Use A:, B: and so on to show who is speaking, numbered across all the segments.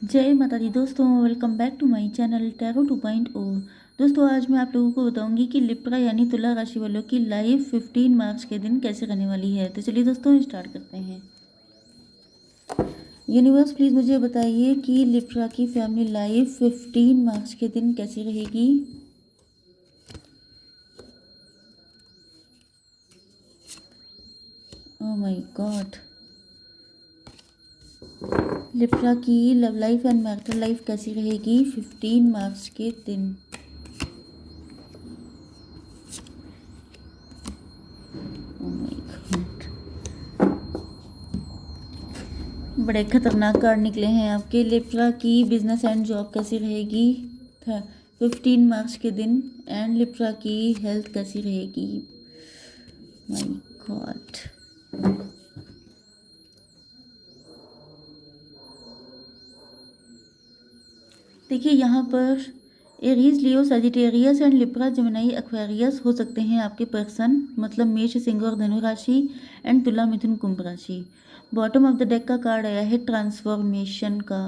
A: जय माता दी दोस्तों, welcome back to my channel tarot 2.0। दोस्तों, आज मैं आप लोगों को बताऊंगी कि लिब्रा यानी तुला राशि वालों की लाइफ 15 मार्च के दिन कैसे रहने वाली है। तो चलिए दोस्तों स्टार्ट करते हैं। यूनिवर्स प्लीज़ मुझे बताइए कि लिब्रा की फैमिली लाइफ 15 मार्च के दिन कैसी रहेगी। ओह माय गॉड, लिब्रा की love life and marital life कैसी रहेगी 15 मार्च के दिन। ओह माय गॉड, बड़े खतरनाक कार्ड निकले हैं आपके। लिब्रा की बिजनेस एंड जॉब कैसी रहेगी 15 मार्च के दिन, एंड लिब्रा की हेल्थ कैसी रहेगी। माय गॉड, देखिए यहाँ पर Aries, Leo, Sagittarius and Libra, Gemini, Aquarius हो सकते हैं आपके पर्सन, मतलब मेष, सिंह और धनु राशि, एंड तुला, मिथुन, कुंभ राशि। बॉटम ऑफ द डेक का कार्ड आया है ट्रांसफॉर्मेशन का।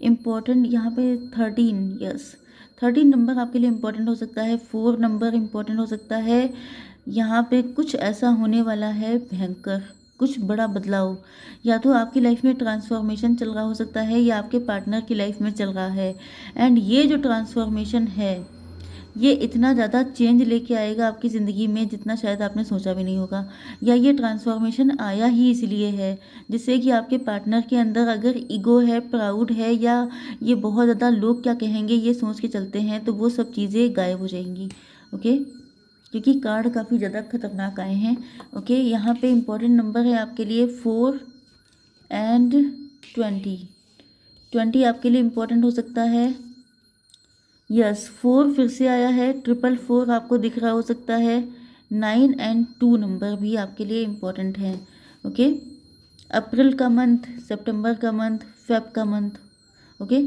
A: इम्पोर्टेंट यहाँ पे 13, यस 13 नंबर आपके लिए इम्पोर्टेंट हो सकता है। 4 नंबर इम्पोर्टेंट हो सकता है। यहाँ पे कुछ ऐसा होने वाला है भयंकर, कुछ बड़ा बदलाव, या तो आपकी लाइफ में ट्रांसफॉर्मेशन चल रहा हो सकता है या आपके पार्टनर की लाइफ में चल रहा है। एंड ये जो ट्रांसफॉर्मेशन है ये इतना ज़्यादा चेंज लेके आएगा आपकी ज़िंदगी में जितना शायद आपने सोचा भी नहीं होगा। या ये ट्रांसफॉर्मेशन आया ही इसलिए है जिससे कि आपके पार्टनर के अंदर अगर ईगो है, प्राउड है, या ये बहुत ज़्यादा लोग क्या कहेंगे ये सोच के चलते हैं, तो वो सब चीज़ें गायब हो जाएंगी। ओके, क्योंकि कार्ड काफ़ी ज़्यादा खतरनाक आए हैं। ओके, यहाँ पे इम्पोर्टेंट नंबर है आपके लिए 4 एंड 20। 20 आपके लिए इम्पोर्टेंट हो सकता है। यस, 4 फिर से आया है, 444 आपको दिख रहा हो सकता है। 9 एंड 2 नंबर भी आपके लिए इम्पोर्टेंट हैं। ओके, अप्रैल का मंथ, सितंबर का मंथ, फेब का मंथ। ओके,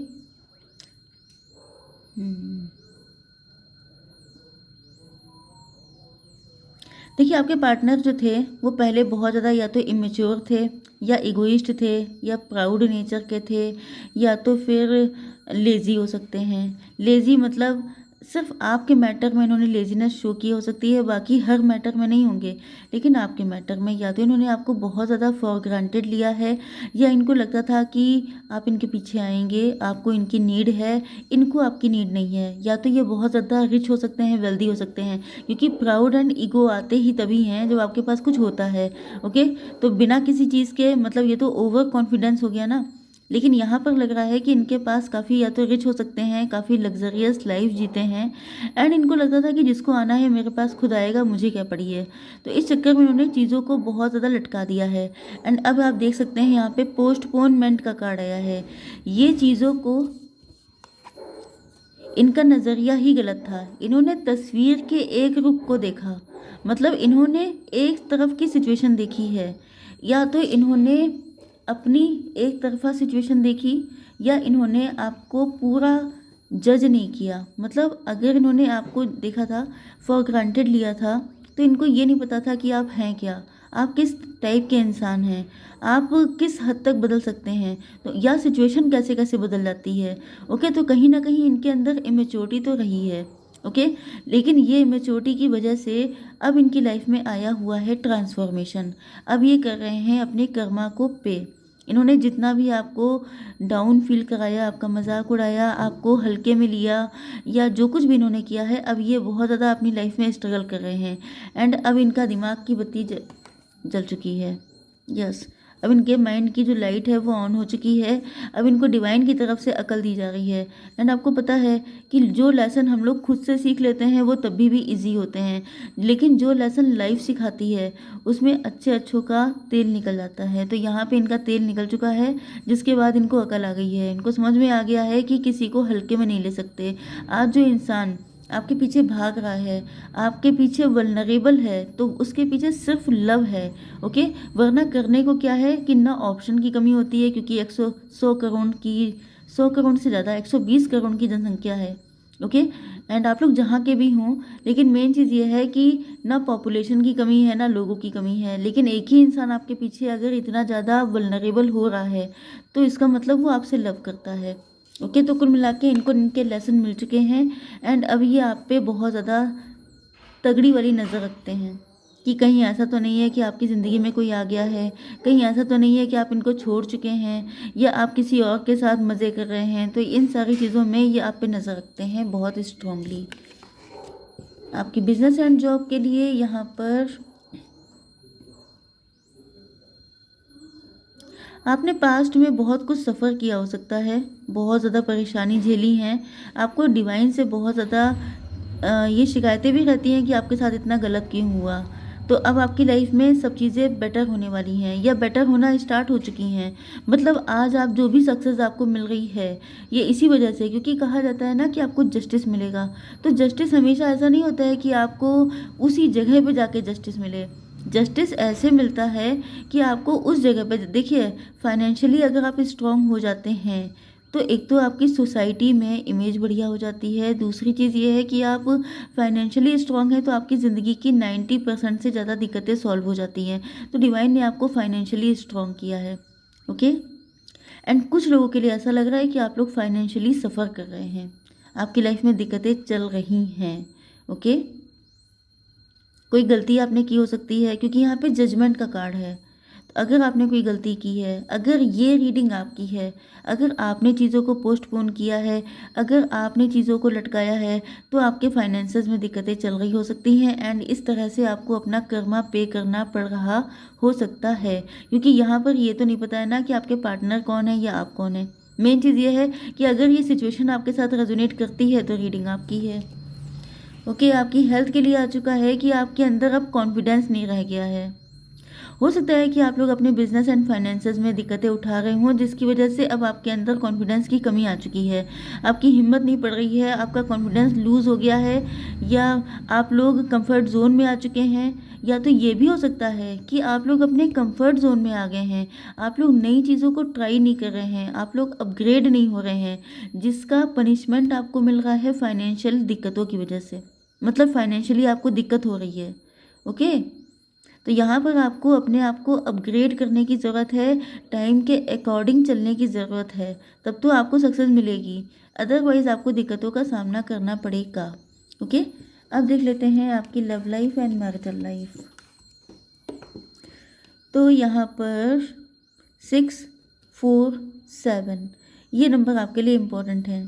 A: देखिए आपके पार्टनर जो थे वो पहले बहुत ज़्यादा या तो इमेच्योर थे, या इगोइस्ट थे, या प्राउड नेचर के थे, या तो फिर लेज़ी हो सकते हैं। लेज़ी मतलब सिर्फ आपके मैटर में इन्होंने लेजीनेस शो की हो सकती है, बाकी हर मैटर में नहीं होंगे, लेकिन आपके मैटर में या तो इन्होंने आपको बहुत ज़्यादा फॉर ग्रांटेड लिया है, या इनको लगता था कि आप इनके पीछे आएंगे, आपको इनकी नीड है, इनको आपकी नीड नहीं है। या तो ये बहुत ज़्यादा रिच हो सकते हैं, वेल्दी हो सकते हैं, क्योंकि प्राउड एंड ईगो आते ही तभी हैं जब आपके पास कुछ होता है। ओके, तो बिना किसी चीज़ के, मतलब ये तो ओवर कॉन्फिडेंस हो गया ना। लेकिन यहाँ पर लग रहा है कि इनके पास काफ़ी या तो रिच हो सकते हैं, काफ़ी लग्जरियस लाइफ जीते हैं, एंड इनको लगता था कि जिसको आना है मेरे पास खुद आएगा, मुझे क्या पड़ी है। तो इस चक्कर में इन्होंने चीज़ों को बहुत ज़्यादा लटका दिया है। एंड अब आप देख सकते हैं यहाँ पे पोस्टपोनमेंट का कार्ड आया है। ये चीज़ों को, इनका नज़रिया ही गलत था। इन्होंने तस्वीर के एक रुख को देखा, मतलब इन्होंने एक तरफ की सिचुएशन देखी है, या तो इन्होंने अपनी एक तरफा सिचुएशन देखी, या इन्होंने आपको पूरा जज नहीं किया। मतलब अगर इन्होंने आपको देखा था, फॉर ग्रांटेड लिया था, तो इनको ये नहीं पता था कि आप हैं क्या, आप किस टाइप के इंसान हैं, आप किस हद तक बदल सकते हैं, तो या सिचुएशन कैसे कैसे बदल जाती है। ओके, तो कहीं ना कहीं इनके अंदर इमेच्योरिटी तो रही है। ओके, लेकिन ये इमेच्योरिटी की वजह से अब इनकी लाइफ में आया हुआ है ट्रांसफॉर्मेशन। अब ये कर रहे हैं अपने कर्मा को पे। इन्होंने जितना भी आपको डाउन फील कराया, आपका मजाक उड़ाया, आपको हल्के में लिया, या जो कुछ भी इन्होंने किया है, अब ये बहुत ज़्यादा अपनी लाइफ में स्ट्रगल कर रहे हैं। एंड अब इनका दिमाग की बत्ती जल चुकी है। यस, अब इनके माइंड की जो लाइट है वो ऑन हो चुकी है। अब इनको डिवाइन की तरफ से अकल दी जा रही है। एंड आपको पता है कि जो लेसन हम लोग खुद से सीख लेते हैं वो तभी भी इजी होते हैं, लेकिन जो लेसन लाइफ सिखाती है उसमें अच्छे अच्छों का तेल निकल जाता है। तो यहाँ पे इनका तेल निकल चुका है, जिसके बाद इनको अकल आ गई है। इनको समझ में आ गया है कि किसी को हल्के में नहीं ले सकते। आज जो इंसान आपके पीछे भाग रहा है, आपके पीछे वल्नरेबल है, तो उसके पीछे सिर्फ लव है। ओके, वरना करने को क्या है कि ना ऑप्शन की कमी होती है, क्योंकि 100 करोड़ की, 100 करोड़ से ज़्यादा 120 करोड़ की जनसंख्या है। ओके, एंड आप लोग जहाँ के भी हों, लेकिन मेन चीज़ ये है कि ना पॉपुलेशन की कमी है ना लोगों की कमी है, लेकिन एक ही इंसान आपके पीछे अगर इतना ज़्यादा वल्नरेबल हो रहा है तो इसका मतलब वो आपसे लव करता है। ओके, तो कुल मिला के इनको इनके लेसन मिल चुके हैं एंड अब ये आप पे बहुत ज़्यादा तगड़ी वाली नज़र रखते हैं कि कहीं ऐसा तो नहीं है कि आपकी ज़िंदगी में कोई आ गया है, कहीं ऐसा तो नहीं है कि आप इनको छोड़ चुके हैं या आप किसी और के साथ मज़े कर रहे हैं। तो इन सारी चीज़ों में ये आप पे नज़र रखते हैं बहुत स्ट्रांगली। आपकी बिजनेस एंड जॉब के लिए यहाँ पर आपने पास्ट में बहुत कुछ सफ़र किया हो सकता है, बहुत ज़्यादा परेशानी झेली हैं, आपको डिवाइन से बहुत ज़्यादा ये शिकायतें भी रहती हैं कि आपके साथ इतना गलत क्यों हुआ। तो अब आपकी लाइफ में सब चीज़ें बेटर होने वाली हैं या बेटर होना स्टार्ट हो चुकी हैं। मतलब आज आप जो भी सक्सेस आपको मिल रही है ये इसी वजह से, क्योंकि कहा जाता है ना कि आपको जस्टिस मिलेगा। तो जस्टिस हमेशा ऐसा नहीं होता है कि आपको उसी जगह पे जाके जस्टिस मिले। जस्टिस ऐसे मिलता है कि आपको उस जगह पे, देखिए फाइनेंशियली अगर आप स्ट्रांग हो जाते हैं तो एक तो आपकी सोसाइटी में इमेज बढ़िया हो जाती है। दूसरी चीज़ ये है कि आप फाइनेंशियली स्ट्रांग हैं तो आपकी ज़िंदगी की 90% से ज़्यादा दिक्कतें सॉल्व हो जाती हैं। तो डिवाइन ने आपको फाइनेंशियली स्ट्रांग किया है। ओके, एंड कुछ लोगों के लिए ऐसा लग रहा है कि आप लोग फाइनेंशियली सफ़र कर रहे हैं, आपकी लाइफ में दिक्कतें चल रही हैं। ओके, कोई गलती आपने की हो सकती है क्योंकि यहाँ पे जजमेंट का कार्ड है। तो अगर आपने कोई गलती की है, अगर ये रीडिंग आपकी है, अगर आपने चीज़ों को पोस्टपोन किया है, अगर आपने चीज़ों को लटकाया है, तो आपके फाइनेंसेस में दिक्कतें चल रही हो सकती हैं एंड इस तरह से आपको अपना कर्मा पे करना पड़ रहा हो सकता है। क्योंकि यहाँ पर ये तो नहीं पता है ना कि आपके पार्टनर कौन है या आप कौन है। मेन चीज़ ये है कि अगर ये सिचुएशन आपके साथ रेजोनेट करती है तो रीडिंग आपकी है। ओके, आपकी हेल्थ के लिए आ चुका है कि आपके अंदर अब कॉन्फिडेंस नहीं रह गया है। हो सकता है कि आप लोग अपने बिजनेस एंड फाइनेंसेस में दिक्कतें उठा रहे हों जिसकी वजह से अब आपके अंदर कॉन्फिडेंस की कमी आ चुकी है। आपकी हिम्मत नहीं पड़ रही है, आपका कॉन्फिडेंस लूज़ हो गया है या आप लोग कंफर्ट जोन में आ चुके हैं, या तो ये भी हो सकता है कि आप लोग अपने कंफर्ट जोन में आ गए हैं। आप लोग नई चीज़ों को ट्राई नहीं कर रहे हैं, आप लोग अपग्रेड नहीं हो रहे हैं, जिसका पनिशमेंट आपको मिल रहा है फाइनेंशियल दिक्कतों की वजह से। मतलब फाइनेंशियली आपको दिक्कत हो रही है। ओके, तो यहाँ पर आपको अपने आप को अपग्रेड करने की ज़रूरत है, टाइम के अकॉर्डिंग चलने की ज़रूरत है, तब तो आपको सक्सेस मिलेगी। अदरवाइज़ आपको दिक्कतों का सामना करना पड़ेगा। ओके, अब देख लेते हैं आपकी love life and marital life. तो यहाँ पर 6, 4, 7 ये नंबर आपके लिए इम्पोर्टेंट है।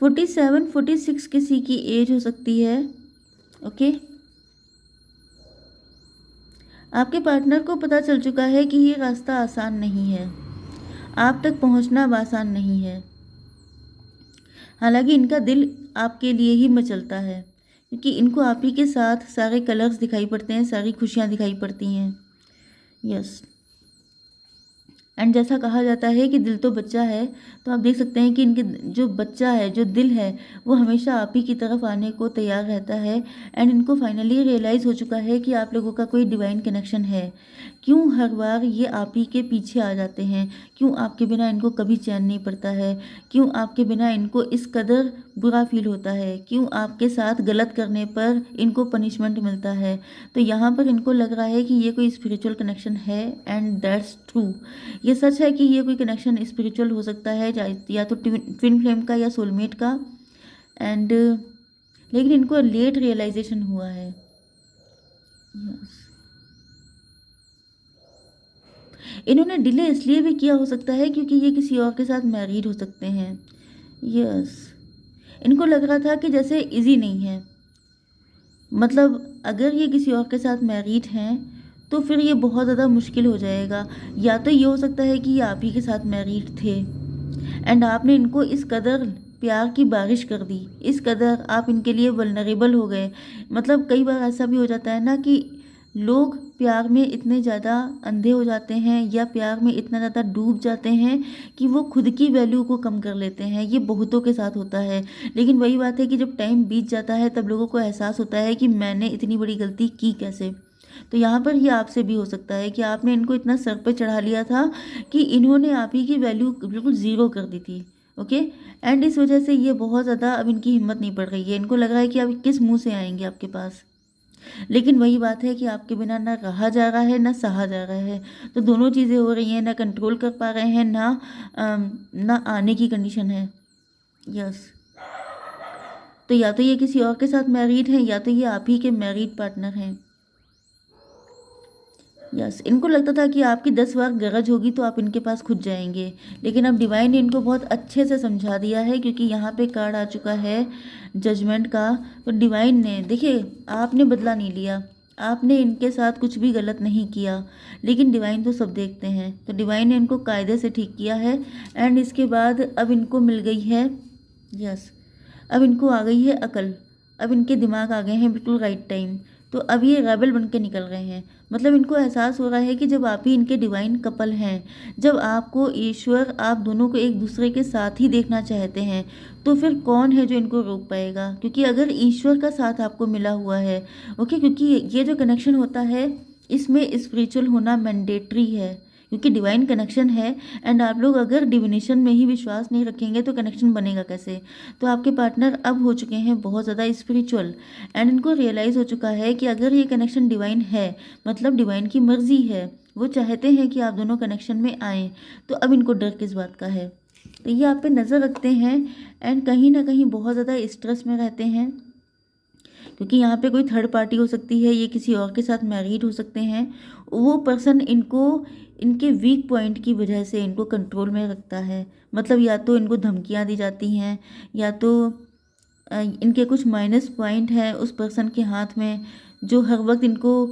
A: 47, 46 किसी की एज हो सकती है। ओके, आपके पार्टनर को पता चल चुका है कि ये रास्ता आसान नहीं है, आप तक पहुंचना अब आसान नहीं है। हालांकि इनका दिल आपके लिए ही मचलता है क्योंकि इनको आप ही के साथ सारे कलर्स दिखाई पड़ते हैं, सारी खुशियां दिखाई पड़ती हैं। यस, एंड जैसा कहा जाता है कि दिल तो बच्चा है, तो आप देख सकते हैं कि इनके जो बच्चा है, जो दिल है, वो हमेशा आप ही की तरफ आने को तैयार रहता है। एंड इनको फाइनली रियलाइज़ हो चुका है कि आप लोगों का कोई डिवाइन कनेक्शन है। क्यों हर बार ये आप ही के पीछे आ जाते हैं, क्यों आपके बिना इनको कभी चैन नहीं पड़ता है, क्यों आपके बिना इनको इस कदर बुरा फील होता है, क्यों आपके साथ गलत करने पर इनको पनिशमेंट मिलता है। तो यहाँ पर इनको लग रहा है कि ये कोई स्पिरिचुअल कनेक्शन है एंड दैट्स ट्रू। ये सच है कि ये कोई कनेक्शन स्पिरिचुअल हो सकता है, या तो ट्विन फ्लेम का या सोलमेट का। एंड लेकिन इनको लेट रियलाइजेशन हुआ है। Yes. इन्होंने डिले इसलिए भी किया हो सकता है क्योंकि ये किसी और के साथ मैरिड हो सकते हैं। यस, इनको लग रहा था कि जैसे इजी नहीं है, मतलब अगर ये किसी और के साथ मैरिड हैं तो फिर ये बहुत ज़्यादा मुश्किल हो जाएगा। या तो ये हो सकता है कि ये आप ही के साथ मैरिड थे एंड आपने इनको इस कदर प्यार की बारिश कर दी, इस कदर आप इनके लिए वल्नरेबल हो गए। मतलब कई बार ऐसा भी हो जाता है ना कि लोग प्यार में इतने ज़्यादा अंधे हो जाते हैं या प्यार में इतना ज़्यादा डूब जाते हैं कि वो खुद की वैल्यू को कम कर लेते हैं। ये बहुतों के साथ होता है, लेकिन वही बात है कि जब टाइम बीत जाता है तब लोगों को एहसास होता है कि मैंने इतनी बड़ी गलती की कैसे। तो यहाँ पर ये आपसे भी हो सकता है कि आपने इनको इतना सर पे चढ़ा लिया था कि इन्होंने आप ही की वैल्यू बिल्कुल ज़ीरो कर दी थी। ओके। एंड इस वजह से ये बहुत ज़्यादा अब इनकी हिम्मत नहीं पड़ रही है, इनको लग रहा है कि अब किस मुंह से आएंगे आपके पास। लेकिन वही बात है कि आपके बिना ना रहा जा रहा है ना सहा जा रहा है, तो दोनों चीज़ें हो रही हैं, ना कंट्रोल कर पा रहे हैं, ना आने की कंडीशन है। यस। तो या तो ये किसी और के साथ मैरिड हैं या तो ये आप ही के मैरिड पार्टनर हैं। यस, इनको लगता था कि आपकी 10 बार गरज होगी तो आप इनके पास खुद जाएंगे, लेकिन अब डिवाइन ने इनको बहुत अच्छे से समझा दिया है, क्योंकि यहाँ पे कार्ड आ चुका है जजमेंट का। तो डिवाइन ने, देखिए, आपने बदला नहीं लिया, आपने इनके साथ कुछ भी गलत नहीं किया, लेकिन डिवाइन तो सब देखते हैं। तो डिवाइन ने इनको कायदे से ठीक किया है। एंड इसके बाद अब इनको मिल गई है, यस, अब इनको आ गई है अकल, अब इनके दिमाग आ गए हैं बिल्कुल राइट टाइम। तो अब ये रेबल बन के निकल रहे हैं, मतलब इनको एहसास हो रहा है कि जब आप ही इनके डिवाइन कपल हैं, जब आपको ईश्वर आप दोनों को एक दूसरे के साथ ही देखना चाहते हैं, तो फिर कौन है जो इनको रोक पाएगा? क्योंकि अगर ईश्वर का साथ आपको मिला हुआ है, ओके, क्योंकि ये जो कनेक्शन होता है इसमें स्पिरिचुअल होना मैंडेटरी है, क्योंकि डिवाइन कनेक्शन है। एंड आप लोग अगर डिविनेशन में ही विश्वास नहीं रखेंगे तो कनेक्शन बनेगा कैसे? तो आपके पार्टनर अब हो चुके हैं बहुत ज़्यादा स्पिरिचुअल, एंड इनको रियलाइज़ हो चुका है कि अगर ये कनेक्शन डिवाइन है, मतलब डिवाइन की मर्जी है, वो चाहते हैं कि आप दोनों कनेक्शन में आएँ, तो अब इनको डर किस बात का है? तो ये आप पे नज़र रखते हैं एंड कहीं ना कहीं बहुत ज़्यादा स्ट्रेस में रहते हैं, क्योंकि यहाँ पे कोई थर्ड पार्टी हो सकती है, ये किसी और के साथ मैरिड हो सकते हैं। वो पर्सन इनको इनके वीक पॉइंट की वजह से इनको कंट्रोल में रखता है, मतलब या तो इनको धमकियाँ दी जाती हैं, या तो इनके कुछ माइनस पॉइंट है उस पर्सन के हाथ में, जो हर वक्त इनको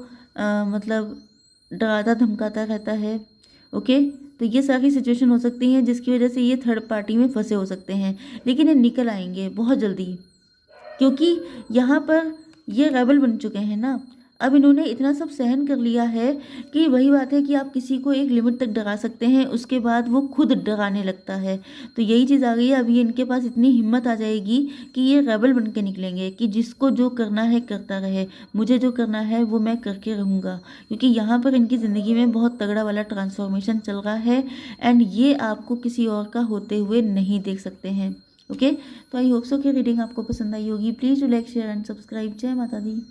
A: मतलब डराता धमकाता रहता है। ओके, तो ये सारी सिचुएशन हो सकती हैं जिसकी वजह से ये थर्ड पार्टी में फंसे हो सकते हैं, लेकिन ये निकल आएंगे बहुत जल्दी, क्योंकि यहाँ पर ये रेबल बन चुके हैं ना। अब इन्होंने इतना सब सहन कर लिया है कि वही बात है कि आप किसी को एक लिमिट तक डरा सकते हैं, उसके बाद वो खुद डराने लगता है। तो यही चीज़ आ गई है, अब ये इनके पास इतनी हिम्मत आ जाएगी कि ये रेबल बन के निकलेंगे कि जिसको जो करना है करता रहे, मुझे जो करना है वो मैं करके रहूँगा, क्योंकि यहाँ पर इनकी ज़िंदगी में बहुत तगड़ा वाला ट्रांसफॉर्मेशन चल रहा है। एंड ये आपको किसी और का होते हुए नहीं देख सकते हैं। ओके, तो आई होप सो कि रीडिंग आपको पसंद आई होगी। Please do like share and subscribe. जय माता दी।